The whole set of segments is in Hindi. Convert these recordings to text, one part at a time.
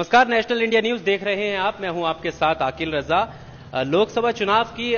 नमस्कार, नेशनल इंडिया न्यूज देख रहे हैं आप। मैं हूं आपके साथ आकिल रजा। लोकसभा चुनाव की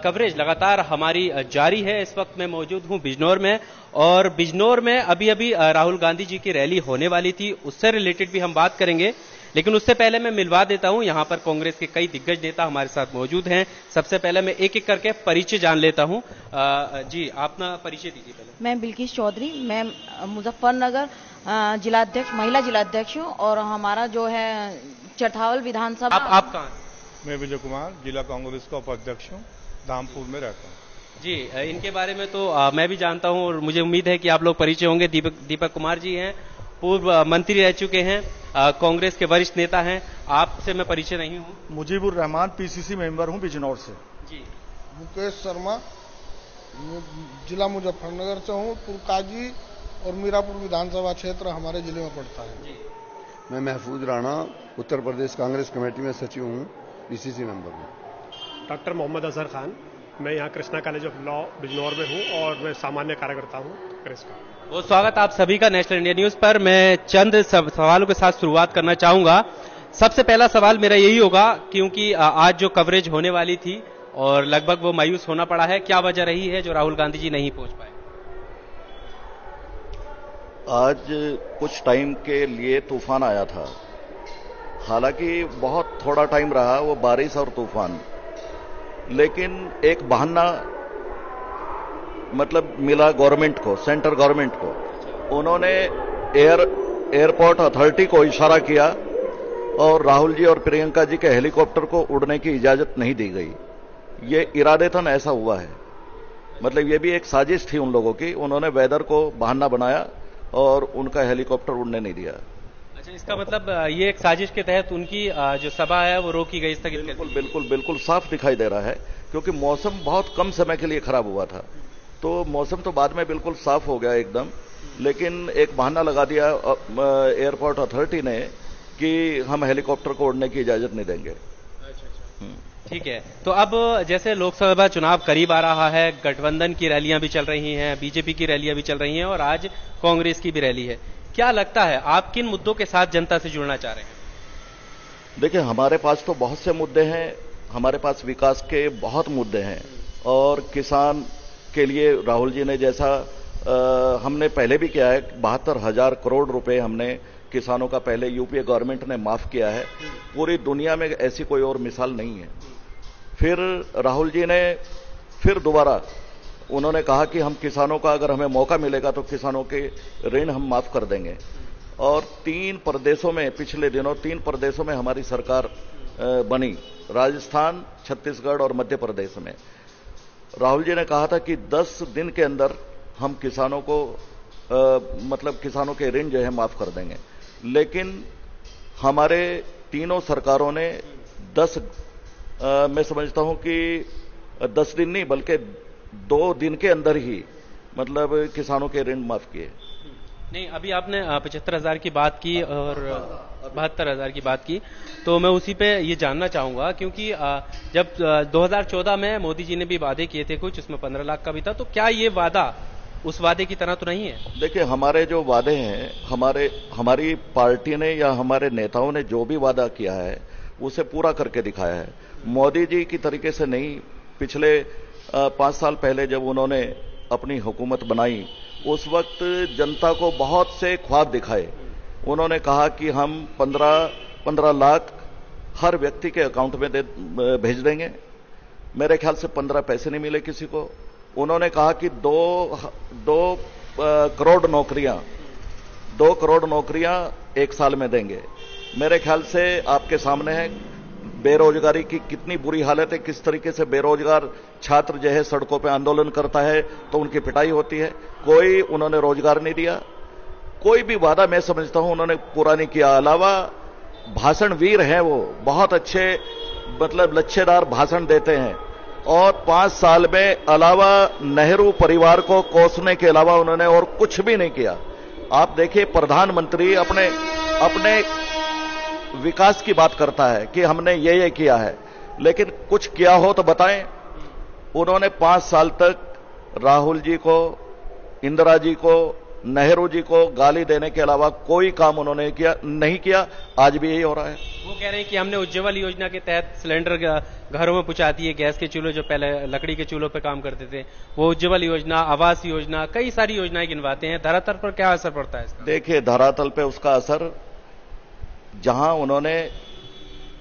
कवरेज लगातार हमारी जारी है। इस वक्त मैं मौजूद हूं बिजनौर में, और बिजनौर में अभी अभी राहुल गांधी जी की रैली होने वाली थी, उससे रिलेटेड भी हम बात करेंगे। लेकिन उससे पहले मैं मिलवा देता हूं, यहां पर कांग्रेस के कई दिग्गज नेता हमारे साथ मौजूद हैं। सबसे पहले मैं एक एक करके परिचय जान लेता हूं। जी, अपना परिचय दीजिए पहले। मैं बिल्किस चौधरी, मैं मुजफ्फरनगर जिलाध्यक्ष, महिला जिलाध्यक्ष हूँ, और हमारा जो है चठावल विधानसभा। आप कहाँ? मैं विजय कुमार, जिला कांग्रेस का उपाध्यक्ष हूँ, धामपुर में रहता हूँ। जी, इनके बारे में तो मैं भी जानता हूं, और मुझे उम्मीद है कि आप लोग परिचय होंगे। दीपक कुमार जी हैं, पूर्व मंत्री रह चुके हैं, कांग्रेस के वरिष्ठ नेता हैं। आपसे मैं परिचय नहीं हूं। मुजीबुर रहमान, पीसीसी मेंबर हूं बिजनौर से। जी, मुकेश शर्मा, जिला मुजफ्फरनगर से हूँ, तुर्काजी और मीरापुर विधानसभा क्षेत्र हमारे जिले में पड़ता है। जी। मैं महफूज राणा, उत्तर प्रदेश कांग्रेस कमेटी में सचिव हूँ, पीसीसी मेंबर हूँ। डॉक्टर मोहम्मद अजहर खान, मैं यहाँ Krishna college of law Bijnor में हूँ, और मैं सामान्य कार्यकर्ता हूँ कांग्रेस का। बहुत स्वागत आप सभी का नेशनल इंडिया न्यूज पर। मैं चंद सवालों के साथ शुरुआत करना चाहूंगा। सबसे पहला सवाल मेरा यही होगा, क्योंकि आज जो कवरेज होने वाली थी और लगभग वो मायूस होना पड़ा है, क्या वजह रही है जो राहुल गांधी जी नहीं पहुंच पाए? आज कुछ टाइम के लिए तूफान आया था, हालांकि बहुत थोड़ा टाइम रहा वो बारिश और तूफान, लेकिन एक बहाना मतलब मिला गवर्नमेंट को, सेंट्रल गवर्नमेंट को। उन्होंने एयरपोर्ट अथॉरिटी को इशारा किया और राहुल जी और प्रियंका जी के हेलीकॉप्टर को उड़ने की इजाजत नहीं दी गई। ये इरादेतन ऐसा हुआ है, मतलब ये भी एक साजिश थी उन लोगों की। उन्होंने वेदर को बहाना बनाया और उनका हेलीकॉप्टर उड़ने नहीं दिया। अच्छा, इसका मतलब ये एक साजिश के तहत उनकी जो सभा है वो रोकी गई, स्थगित कर दी। बिल्कुल साफ दिखाई दे रहा है, क्योंकि मौसम बहुत कम समय के लिए खराब हुआ था। तो मौसम तो बाद में बिल्कुल साफ हो गया एकदम, लेकिन एक बहाना लगा दिया एयरपोर्ट अथॉरिटी ने कि हम हेलीकॉप्टर को उड़ने की इजाजत नहीं देंगे। ठीक है, तो अब जैसे लोकसभा चुनाव करीब आ रहा है, गठबंधन की रैलियां भी चल रही हैं, बीजेपी की रैलियां भी चल रही हैं, और आज कांग्रेस की भी रैली है। क्या लगता है आप किन मुद्दों के साथ जनता से जुड़ना चाह रहे हैं? देखिए, हमारे पास तो बहुत से मुद्दे हैं, हमारे पास विकास के बहुत मुद्दे हैं, और किसान के लिए राहुल जी ने जैसा हमने पहले भी किया है, 72,000 करोड़ रुपए हमने किसानों का पहले यूपीए गवर्नमेंट ने माफ किया है। पूरी दुनिया में ऐसी कोई और मिसाल नहीं है। फिर राहुल जी ने फिर दोबारा उन्होंने कहा कि हम किसानों का, अगर हमें मौका मिलेगा तो किसानों के ऋण हम माफ कर देंगे। और 3 प्रदेशों में, पिछले दिनों 3 प्रदेशों में हमारी सरकार बनी, राजस्थान, छत्तीसगढ़ और मध्य प्रदेश में। राहुल जी ने कहा था कि 10 दिन के अंदर हम किसानों को मतलब किसानों के ऋण जो है माफ कर देंगे। लेकिन हमारे तीनों सरकारों ने मैं समझता हूं कि 10 दिन नहीं बल्कि 2 दिन के अंदर ही मतलब किसानों के ऋण माफ किए। नहीं, अभी आपने 75,000 की बात की और 72,000 की बात की, तो मैं उसी पे ये जानना चाहूंगा, क्योंकि जब 2014 में मोदी जी ने भी वादे किए थे कुछ, उसमें 15 लाख का भी था, तो क्या ये वादा उस वादे की तरह तो नहीं है? देखिए, हमारे जो वादे हैं, हमारी पार्टी ने या हमारे नेताओं ने जो भी वादा किया है उसे पूरा करके दिखाया है। मोदी जी की तरीके से नहीं। पिछले 5 साल पहले जब उन्होंने अपनी हुकूमत बनाई, उस वक्त जनता को बहुत से ख्वाब दिखाए। उन्होंने कहा कि हम 15 लाख हर व्यक्ति के अकाउंट में भेज देंगे। मेरे ख्याल से 15 पैसे नहीं मिले किसी को। उन्होंने कहा कि 2 करोड़ नौकरियां 1 साल में देंगे। मेरे ख्याल से आपके सामने है बेरोजगारी की कितनी बुरी हालत है, किस तरीके से बेरोजगार छात्र जो है सड़कों पे आंदोलन करता है तो उनकी पिटाई होती है। कोई उन्होंने रोजगार नहीं दिया, कोई भी वादा मैं समझता हूं उन्होंने पूरा नहीं किया। अलावा भाषण वीर हैं, वो बहुत अच्छे मतलब लच्छेदार भाषण देते हैं, और 5 साल में अलावा नेहरू परिवार को कोसने के अलावा उन्होंने और कुछ भी नहीं किया। आप देखिए, प्रधानमंत्री अपने विकास की बात करता है कि हमने ये किया है, लेकिन कुछ किया हो तो बताएं। उन्होंने 5 साल तक राहुल जी को, इंदिरा जी को नेहरू जी को गाली देने के अलावा कोई काम उन्होंने नहीं किया। आज भी यही हो रहा है। वो कह रहे हैं कि हमने उज्ज्वल योजना के तहत सिलेंडर घरों में पहुंचा दिए, गैस के चूल्हे जो पहले लकड़ी के चूल्हों पे काम करते थे, वो उज्ज्वल योजना, आवास योजना, कई सारी योजनाएं गिनवाते हैं। धरातल पर क्या असर पड़ता है इसका? देखिए, धरातल पे उसका असर, जहां उन्होंने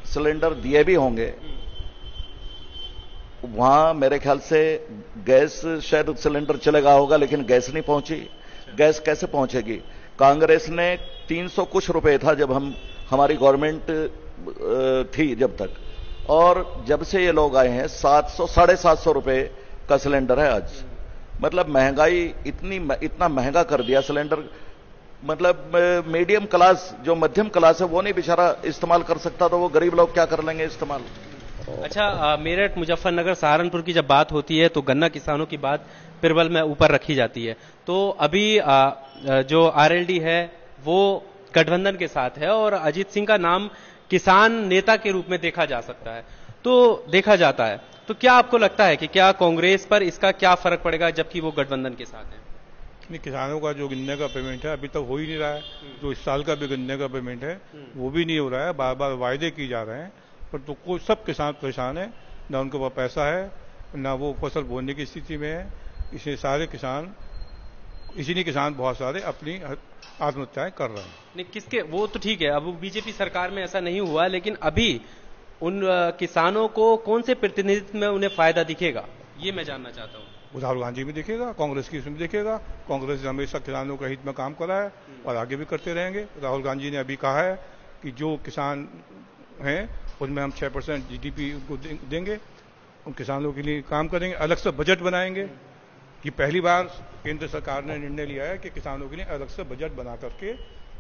सिलेंडर दिए भी होंगे वहां मेरे ख्याल से गैस, शायद सिलेंडर चलेगा होगा लेकिन गैस नहीं पहुंची। गैस कैसे पहुंचेगी? कांग्रेस ने 300 कुछ रुपए था जब हमारी गवर्नमेंट थी जब तक, और जब से ये लोग आए हैं 700 750 रुपए का सिलेंडर है आज। मतलब महंगाई इतना महंगा कर दिया सिलेंडर। मतलब मीडियम क्लास, जो मध्यम क्लास है, वो नहीं बेचारा इस्तेमाल कर सकता, तो वो गरीब लोग क्या कर लेंगे इस्तेमाल। अच्छा, मेरठ, मुजफ्फरनगर, सहारनपुर की जब बात होती है तो गन्ना किसानों की बात पिरबल में ऊपर रखी जाती है। तो अभी जो आरएलडी है वो गठबंधन के साथ है और अजीत सिंह का नाम किसान नेता के रूप में देखा जा सकता है, तो देखा जाता है। तो क्या आपको लगता है कि क्या कांग्रेस पर इसका क्या फर्क पड़ेगा जबकि वो गठबंधन के साथ है? किसानों का जो गन्ने का पेमेंट है अभी तक हो ही नहीं रहा है। जो इस साल का भी गन्ने का पेमेंट है वो भी नहीं हो रहा है। बार बार वायदे किए जा रहे हैं पर तो कोई, सब किसान परेशान है, ना उनके पास पैसा है, ना वो फसल बोने की स्थिति में है। इसलिए सारे किसान, इसीलिए किसान बहुत सारे अपनी आत्महत्याएं कर रहे हैं। नहीं, किसके, वो तो ठीक है, अब बीजेपी सरकार में ऐसा नहीं हुआ, लेकिन अभी उन किसानों को कौन से प्रतिनिधित्व में उन्हें फायदा दिखेगा, ये मैं जानना चाहता हूँ। राहुल गांधी भी दिखेगा, कांग्रेस की इसमें दिखेगा। कांग्रेस ने हमेशा किसानों के हित में काम करा है और आगे भी करते रहेंगे। राहुल गांधी ने अभी कहा है कि जो किसान हैं उनमें हम 6% जीडीपी उनको देंगे, उन किसानों के लिए काम करेंगे, अलग से बजट बनाएंगे। ये पहली बार केंद्र सरकार ने निर्णय लिया है कि किसानों के लिए अलग से बजट बना करके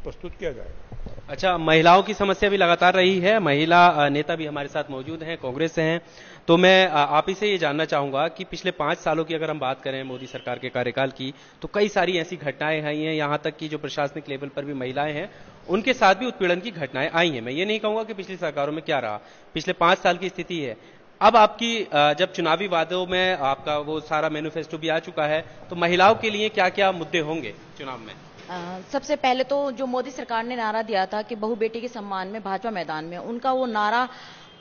प्रस्तुत किया जाएगा। अच्छा, महिलाओं की समस्या भी लगातार रही है। महिला नेता भी हमारे साथ मौजूद हैं, कांग्रेस से हैं। तो मैं आप ही से ये जानना चाहूंगा कि पिछले 5 सालों की अगर हम बात करें मोदी सरकार के कार्यकाल की, तो कई सारी ऐसी घटनाएं आई हैं, यहां तक कि जो प्रशासनिक लेवल पर भी महिलाएं हैं उनके साथ भी उत्पीड़न की घटनाएं आई हैं। मैं ये नहीं कहूंगा कि पिछली सरकारों में क्या रहा, पिछले 5 साल की स्थिति है। अब आपकी जब चुनावी वादों में आपका वो सारा मैनिफेस्टो भी आ चुका है, तो महिलाओं के लिए क्या क्या मुद्दे होंगे चुनाव में? सबसे पहले तो जो मोदी सरकार ने नारा दिया था कि बहू बेटी के सम्मान में भाजपा मैदान में, उनका वो नारा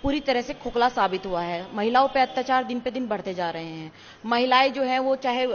पूरी तरह से खोखला साबित हुआ है। महिलाओं पे अत्याचार दिन पे दिन बढ़ते जा रहे हैं। महिलाएं जो है वो चाहे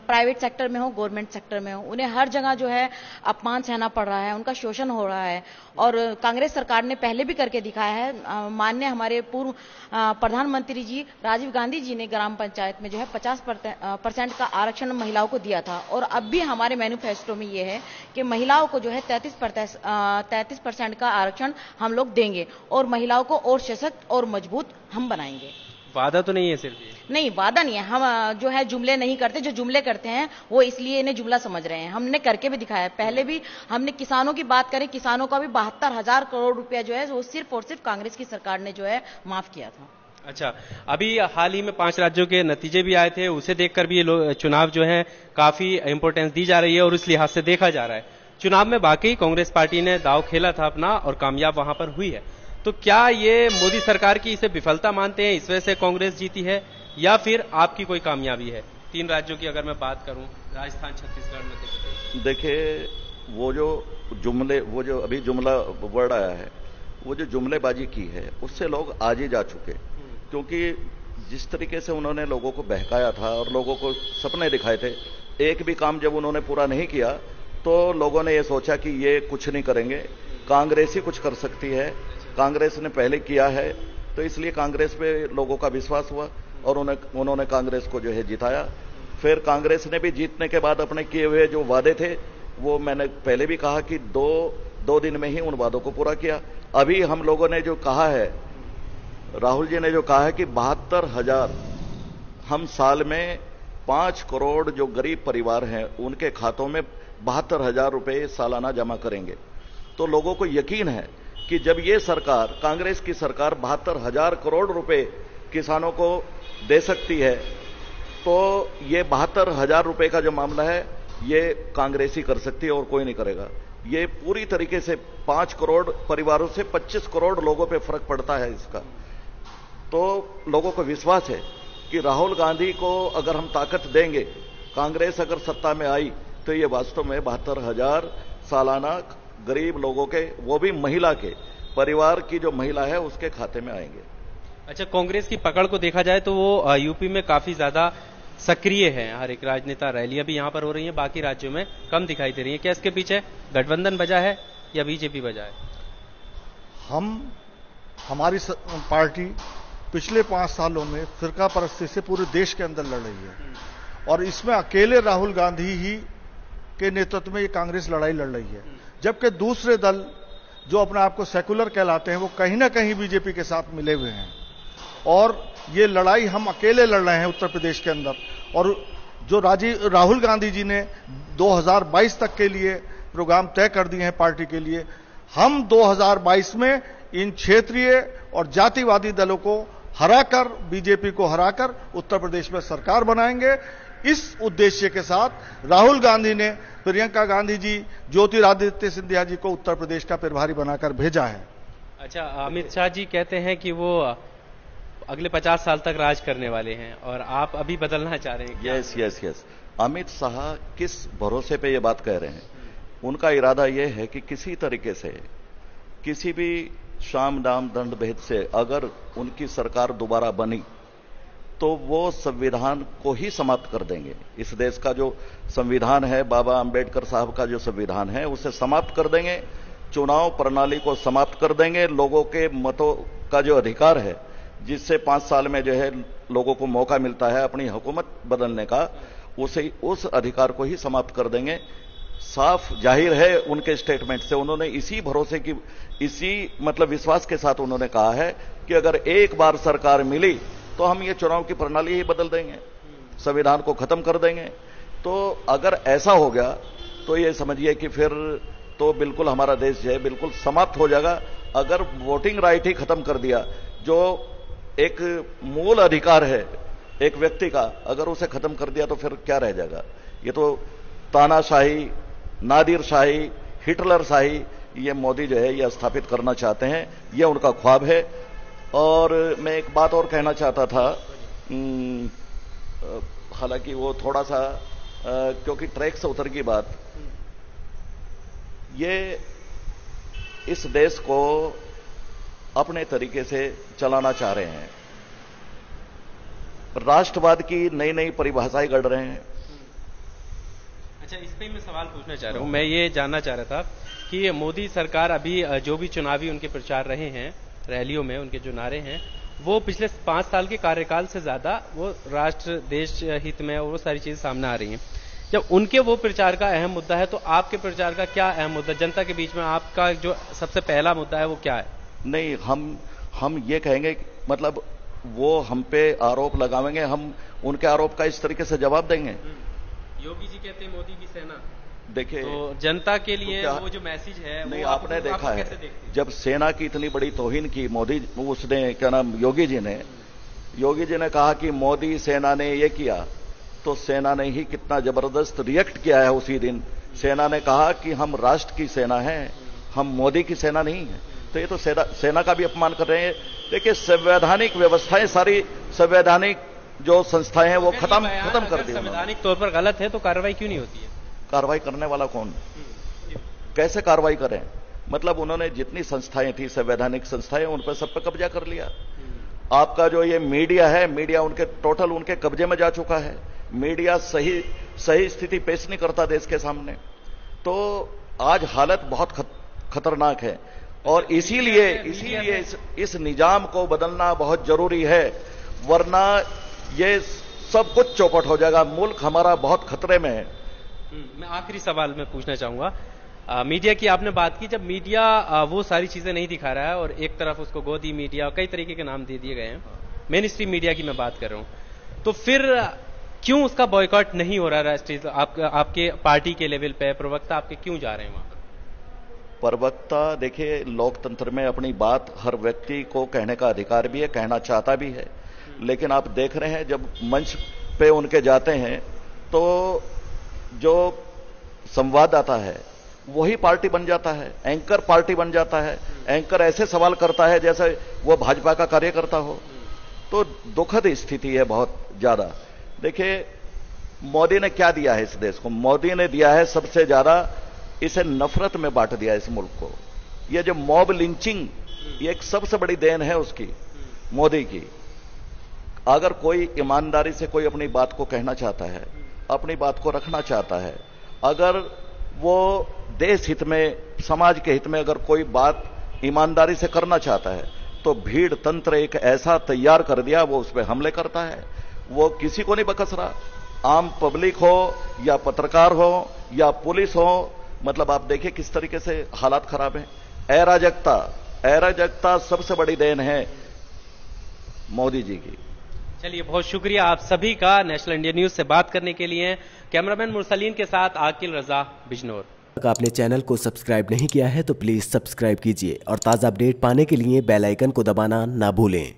प्राइवेट सेक्टर में हो, गवर्नमेंट सेक्टर में हो, उन्हें हर जगह जो है अपमान सहना पड़ रहा है, उनका शोषण हो रहा है। और कांग्रेस सरकार ने पहले भी करके दिखाया है। माननीय हमारे पूर्व प्रधानमंत्री जी राजीव गांधी जी ने ग्राम पंचायत में जो है 50% का आरक्षण महिलाओं को दिया था, और अब भी हमारे मैनिफेस्टो में ये है कि महिलाओं को जो है 33% का आरक्षण हम लोग देंगे और महिलाओं को और सशक्त और मजबूत हम बनाएंगे। वादा तो नहीं है सिर्फ ये? नहीं, वादा नहीं है। हम जो है जुमले नहीं करते। जो जुमले करते हैं वो इसलिए इन्हें जुमला समझ रहे हैं। हमने करके भी दिखाया है। पहले भी हमने किसानों की बात करें, किसानों का भी 72,000 करोड़ रुपया जो है वो सिर्फ और सिर्फ कांग्रेस की सरकार ने जो है माफ किया था। अच्छा, अभी हाल ही में 5 राज्यों के नतीजे भी आए थे, उसे देखकर भी ये चुनाव जो है काफी इंपोर्टेंस दी जा रही है और उस लिहाज से देखा जा रहा है। चुनाव में वाकई कांग्रेस पार्टी ने दांव खेला था अपना और कामयाब वहां पर हुई है। तो क्या ये मोदी सरकार की इसे विफलता मानते हैं, इस वजह से कांग्रेस जीती है, या फिर आपकी कोई कामयाबी है? 3 राज्यों की अगर मैं बात करूं, राजस्थान, छत्तीसगढ़, मध्य प्रदेश। देखिए, वो जो अभी जुमला वर्ड आया है, वो जो जुमलेबाजी की है उससे लोग आज ही जा चुके, क्योंकि जिस तरीके से उन्होंने लोगों को बहकाया था और लोगों को सपने दिखाए थे, एक भी काम जब उन्होंने पूरा नहीं किया तो लोगों ने ये सोचा कि ये कुछ नहीं करेंगे, कांग्रेस ही कुछ कर सकती है, कांग्रेस ने पहले किया है, तो इसलिए कांग्रेस पे लोगों का विश्वास हुआ और उन्होंने कांग्रेस को जो है जिताया। फिर कांग्रेस ने भी जीतने के बाद अपने किए हुए जो वादे थे वो मैंने पहले भी कहा कि दो दिन में ही उन वादों को पूरा किया। अभी हम लोगों ने जो कहा है, राहुल जी ने जो कहा है कि 72,000 हम साल में 5 करोड़ जो गरीब परिवार हैं उनके खातों में 72,000 रुपए सालाना जमा करेंगे, तो लोगों को यकीन है कि जब ये सरकार, कांग्रेस की सरकार 72,000 करोड़ रुपए किसानों को दे सकती है, तो ये 72,000 रुपए का जो मामला है ये कांग्रेस ही कर सकती है और कोई नहीं करेगा। ये पूरी तरीके से 5 करोड़ परिवारों से 25 करोड़ लोगों पे फर्क पड़ता है इसका। तो लोगों को विश्वास है कि राहुल गांधी को अगर हम ताकत देंगे, कांग्रेस अगर सत्ता में आई तो ये वास्तव में 72,000 सालाना गरीब लोगों के, वो भी महिला के परिवार की जो महिला है उसके खाते में आएंगे। अच्छा, कांग्रेस की पकड़ को देखा जाए तो वो यूपी में काफी ज्यादा सक्रिय है। हर एक राजनेता, रैलियां भी यहां पर हो रही हैं, बाकी राज्यों में कम दिखाई दे रही है। क्या इसके पीछे गठबंधन वजह है या बीजेपी वजह है? हमारी पार्टी पिछले 5 सालों में फिरका परस्ती से पूरे देश के अंदर लड़ रही है और इसमें अकेले राहुल गांधी ही के नेतृत्व में ये कांग्रेस लड़ाई लड़ रही है, जबकि दूसरे दल जो अपने आप को सेकुलर कहलाते हैं वो कहीं ना कहीं बीजेपी के साथ मिले हुए हैं और ये लड़ाई हम अकेले लड़ रहे हैं उत्तर प्रदेश के अंदर। और जो राहुल गांधी जी ने 2022 तक के लिए प्रोग्राम तय कर दिए हैं पार्टी के लिए, हम 2022 में इन क्षेत्रीय और जातिवादी दलों को हराकर, बीजेपी को हराकर उत्तर प्रदेश में सरकार बनाएंगे। इस उद्देश्य के साथ राहुल गांधी ने प्रियंका गांधी जी, ज्योतिरादित्य सिंधिया जी को उत्तर प्रदेश का प्रभारी बनाकर भेजा है। अच्छा, अमित शाह जी कहते हैं कि वो अगले 50 साल तक राज करने वाले हैं और आप अभी बदलना चाह रहे हैं। यस। अमित शाह किस भरोसे पे ये बात कह रहे हैं? उनका इरादा यह है कि किसी तरीके से, किसी भी शाम दाम दंड भेद से अगर उनकी सरकार दोबारा बनी तो वो संविधान को ही समाप्त कर देंगे। इस देश का जो संविधान है, बाबा अंबेडकर साहब का जो संविधान है, उसे समाप्त कर देंगे। चुनाव प्रणाली को समाप्त कर देंगे। लोगों के मतों का जो अधिकार है, जिससे 5 साल में जो है लोगों को मौका मिलता है अपनी हुकूमत बदलने का, उस अधिकार को ही समाप्त कर देंगे। साफ जाहिर है उनके स्टेटमेंट से, उन्होंने इसी भरोसे की, इसी मतलब विश्वास के साथ उन्होंने कहा है कि अगर एक बार सरकार मिली तो हम ये चुनाव की प्रणाली ही बदल देंगे, संविधान को खत्म कर देंगे। तो अगर ऐसा हो गया तो ये समझिए कि फिर तो बिल्कुल हमारा देश जो है बिल्कुल समाप्त हो जाएगा। अगर वोटिंग राइट ही खत्म कर दिया, जो एक मूल अधिकार है एक व्यक्ति का, अगर उसे खत्म कर दिया तो फिर क्या रह जाएगा? ये तो तानाशाही, नादिरशाही, हिटलरशाही ये मोदी जो है ये स्थापित करना चाहते हैं, ये उनका ख्वाब है। और मैं एक बात और कहना चाहता था, हालांकि वो थोड़ा सा क्योंकि ट्रैक से उतर की बात, ये इस देश को अपने तरीके से चलाना चाह रहे हैं। राष्ट्रवाद की नई नई परिभाषाएं गढ़ रहे हैं। अच्छा, इस पे मैं सवाल पूछना चाह रहा हूं। मैं ये जानना चाह रहा था कि मोदी सरकार अभी जो भी चुनावी उनके प्रचार रहे हैं, रैलियों में उनके जो नारे हैं, वो पिछले 5 साल के कार्यकाल से ज्यादा वो राष्ट्र देश हित में वो सारी चीजें सामने आ रही हैं। जब उनके वो प्रचार का अहम मुद्दा है तो आपके प्रचार का क्या अहम मुद्दा, जनता के बीच में आपका जो सबसे पहला मुद्दा है वो क्या है? नहीं, हम ये कहेंगे, मतलब वो हम पे आरोप लगावेंगे, हम उनके आरोप का इस तरीके से जवाब देंगे। योगी जी कहते हैं मोदी की सेना, देखिए तो जनता के लिए तो वो जो मैसेज है नहीं, वो आपने देखा है जब सेना की इतनी बड़ी तौहीन की मोदी, उसने क्या नाम, योगी जी ने कहा कि मोदी सेना ने ये किया, तो सेना ने ही कितना जबरदस्त रिएक्ट किया है। उसी दिन सेना ने कहा कि हम राष्ट्र की सेना हैं, हम मोदी की सेना नहीं है। तो ये तो सेना का भी अपमान कर रहे हैं। देखिए, संवैधानिक व्यवस्थाएं, सारी संवैधानिक जो संस्थाएं हैं वो खत्म कर दी। संवैधानिक तौर पर गलत है तो कार्रवाई क्यों नहीं होती है? कार्रवाई करने वाला कौन? कैसे कार्रवाई करें? मतलब उन्होंने जितनी संस्थाएं थी, संवैधानिक संस्थाएं, उन पर सब पे कब्जा कर लिया। आपका जो ये मीडिया है, मीडिया उनके टोटल उनके कब्जे में जा चुका है। मीडिया सही स्थिति पेश नहीं करता देश के सामने। तो आज हालत बहुत खतरनाक है और इसीलिए इस निजाम को बदलना बहुत जरूरी है, वरना ये सब कुछ चौपट हो जाएगा। मुल्क हमारा बहुत खतरे में है। मैं आखिरी सवाल में पूछना चाहूंगा, मीडिया की आपने बात की। जब मीडिया वो सारी चीजें नहीं दिखा रहा है और एक तरफ उसको गोदी मीडिया, कई तरीके के नाम दे दिए गए हैं, मेन स्ट्रीम मीडिया की मैं बात कर रहा हूं, तो फिर क्यों उसका बॉयकॉट नहीं हो रहा राष्ट्रीय? आपके पार्टी के लेवल पे प्रवक्ता आपके क्यों जा रहे हैं वहां? प्रवक्ता, देखिए, लोकतंत्र में अपनी बात हर व्यक्ति को कहने का अधिकार भी है, कहना चाहता भी है। लेकिन आप देख रहे हैं जब मंच पे उनके जाते हैं तो जो संवाददाता है वही पार्टी बन जाता है, एंकर पार्टी बन जाता है। एंकर ऐसे सवाल करता है जैसे वो भाजपा का कार्यकर्ता हो। तो दुखद स्थिति है बहुत ज्यादा। देखिए, मोदी ने क्या दिया है इस देश को? मोदी ने दिया है सबसे ज्यादा, इसे नफरत में बांट दिया इस मुल्क को। ये जो मॉब लिंचिंग, ये एक सबसे बड़ी देन है उसकी, मोदी की। अगर कोई ईमानदारी से कोई अपनी बात को कहना चाहता है, अपनी बात को रखना चाहता है, अगर वो देश हित में, समाज के हित में अगर कोई बात ईमानदारी से करना चाहता है, तो भीड़ तंत्र एक ऐसा तैयार कर दिया, वो उस पर हमले करता है। वो किसी को नहीं बकस रहा, आम पब्लिक हो या पत्रकार हो या पुलिस हो। मतलब आप देखिए किस तरीके से हालात खराब हैं। अराजकता सबसे बड़ी देन है मोदी जी की। चलिए, बहुत शुक्रिया आप सभी का नेशनल इंडिया न्यूज से बात करने के लिए। कैमरामैन मुरसलीन के साथ आकिल रजा, बिजनौर। अगर आपने चैनल को सब्सक्राइब नहीं किया है तो प्लीज सब्सक्राइब कीजिए और ताज़ा अपडेट पाने के लिए बेल आइकन को दबाना ना भूलें।